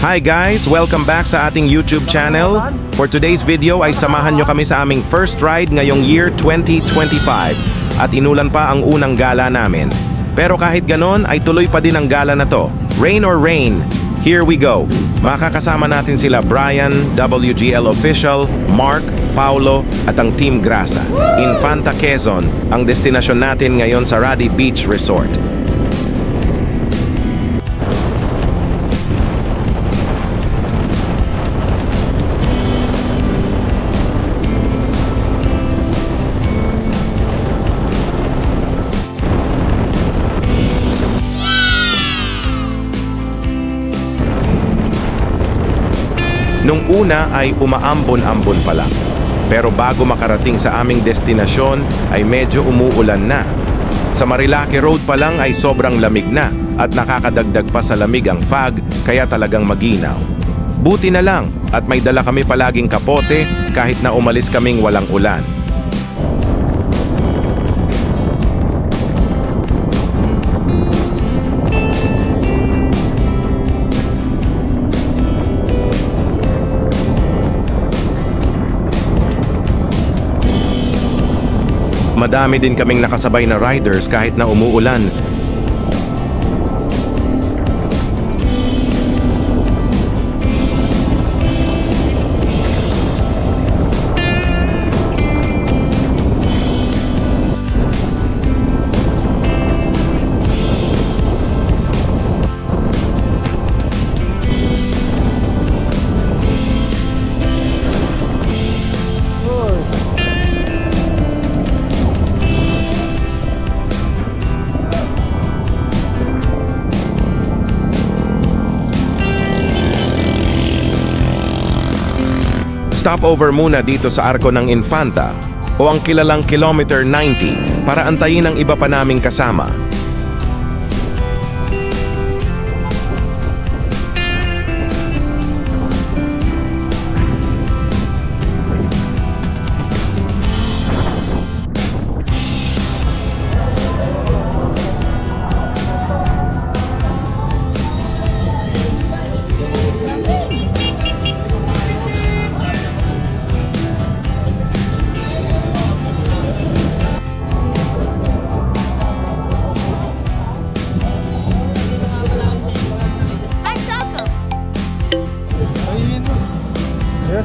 Hi guys! Welcome back sa ating YouTube channel. For today's video ay samahan nyo kami sa aming first ride ngayong year 2025 at inulan pa ang unang gala namin. Pero kahit ganon ay tuloy pa din ang gala na to. Rain or rain, here we go! Makakasama natin sila Brian, WGL Official, Mark, Paulo at ang Team Grasa. Infanta Quezon ang destinasyon natin ngayon sa Radi Beach Resort. Nung una ay umaambon-ambon pa lang. Pero bago makarating sa aming destinasyon ay medyo umuulan na. Sa Marilake Road pa lang ay sobrang lamig na at nakakadagdag pa sa lamig ang fog kaya talagang maginaw. Buti na lang at may dala kami palaging kapote kahit na umalis kaming walang ulan. Madami din kaming nakasabay na riders kahit na umuulan. Stopover muna dito sa Arco ng Infanta o ang kilalang Kilometer 90 para antayin ang iba pa naming kasama.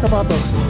Sapatos.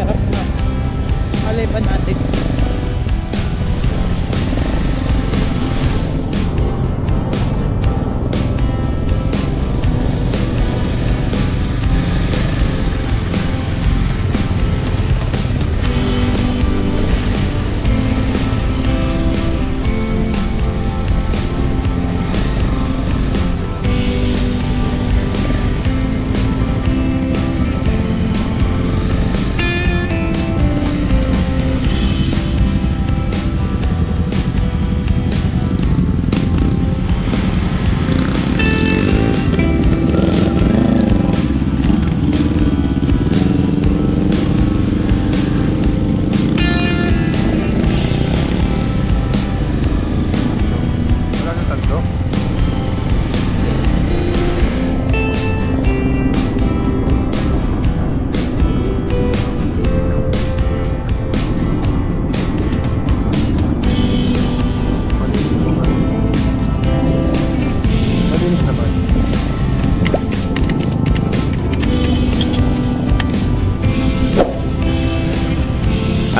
Sarap na. Malay pa natin.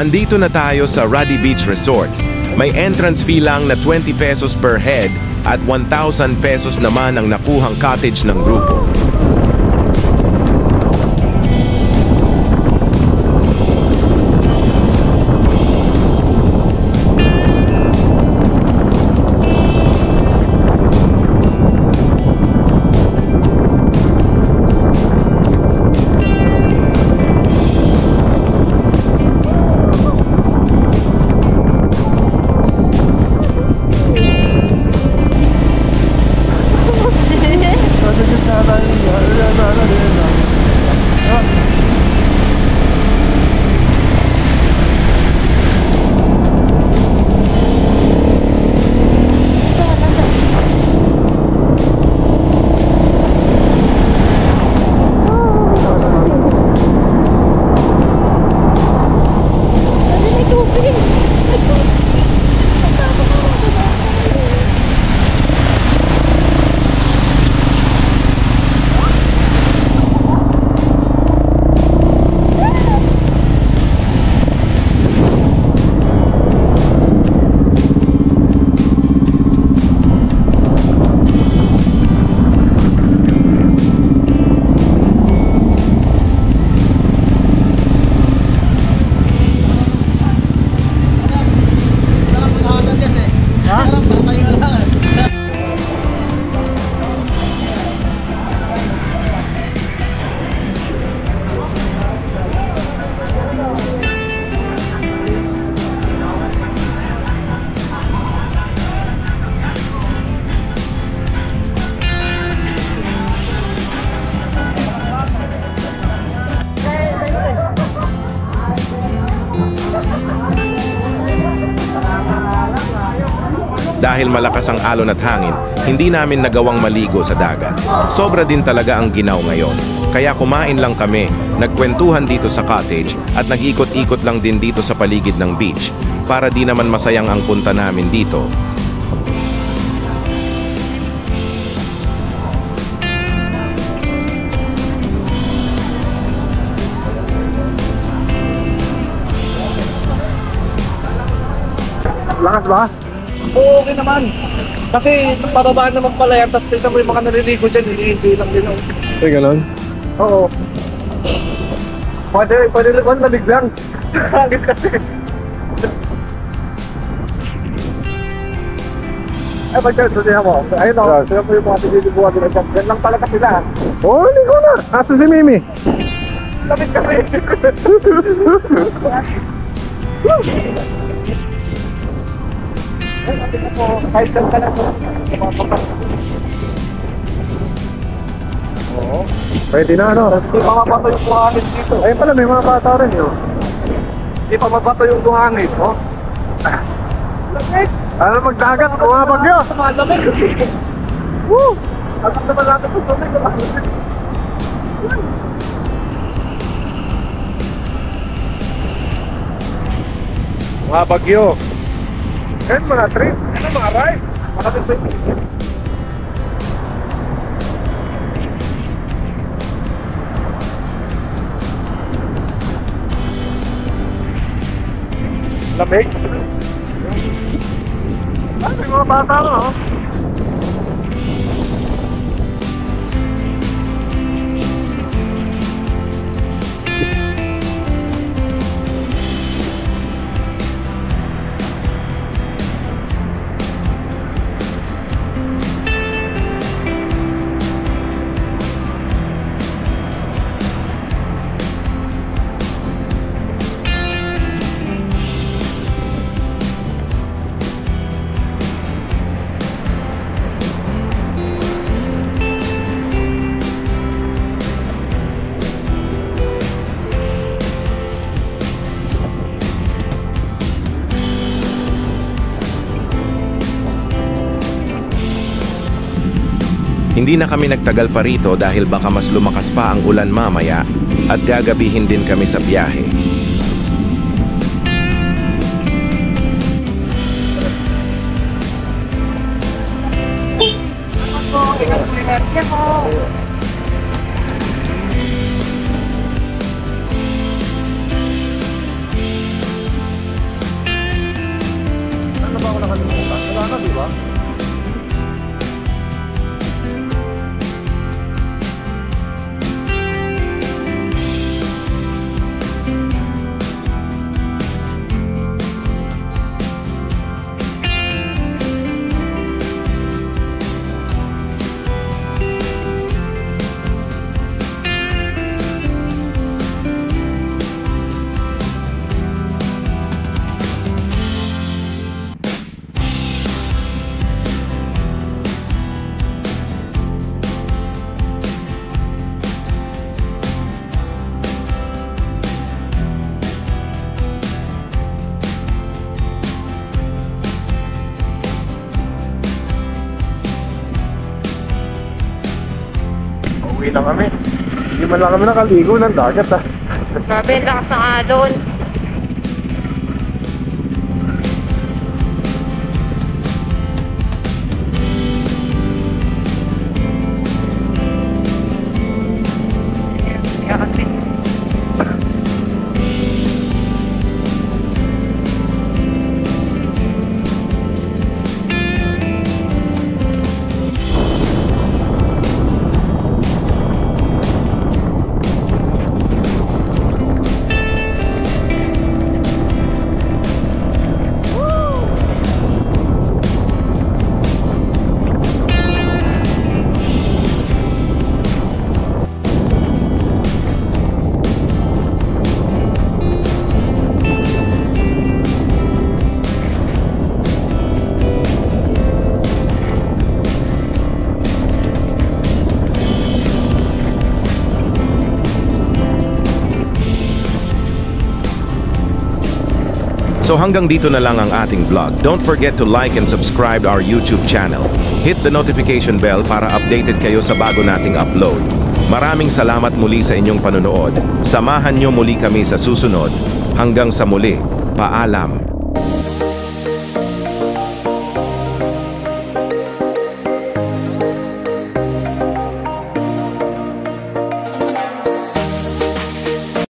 Andito na tayo sa Ruddy Beach Resort. May entrance fee lang na 20 pesos per head at 1,000 pesos naman ang nakuhang cottage ng grupo. Dahil malakas ang alon at hangin, hindi namin nagawang maligo sa dagat. Sobra din talaga ang ginaw ngayon. Kaya kumain lang kami, nagkwentuhan dito sa cottage at nag-ikot-ikot lang din dito sa paligid ng beach para di naman masayang ang punta namin dito. Lakas ba? Oo, okay naman. Kasi pababa naman pala yan, tapos tignan mo yung mga naliligo dyan, hindi-enjoy lang din. Ay, ganon? Oo. Pwede naman, lamig lang. Hangit kasi. Ay, pagkat, sabihan mo. Ayun o, sabihan mo yung mga nalilibuhan din. Yan lang talaga sila. Oo, ligo na! Aso si Mimi? Lamig kasi. Kahit saan ka lang. Oo. Pwede na, ano? Hindi pa mabato yung buhangin dito. Ayun pala, may mga bata rin yun. Hindi pa mabato yung buhangin, no? Lamig! Ano magdagat? Kumabag yun! Malamig! Woo! Alam naman natin kung lamig. Mga bagyo. Yan, mga trip. Ano, mga ride. Maraming trip. Lamig. Ay, may mga bata na, oh. Hindi na kami nagtagal pa rito dahil baka mas lumakas pa ang ulan mamaya at gagabihin din kami sa biyahe. Ano ba ako nakalimutan? Wala na, di ba? Uwi na kami. Hindi man lang kami nakaligo ng dagat, ah. Grabe, ang lakas ng alon. Kasi So hanggang dito na lang ang ating vlog. Don't forget to like and subscribe our YouTube channel. Hit the notification bell para updated kayo sa bago nating upload. Maraming salamat muli sa inyong panonood. Samahan nyo muli kami sa susunod. Hanggang sa muli, paalam.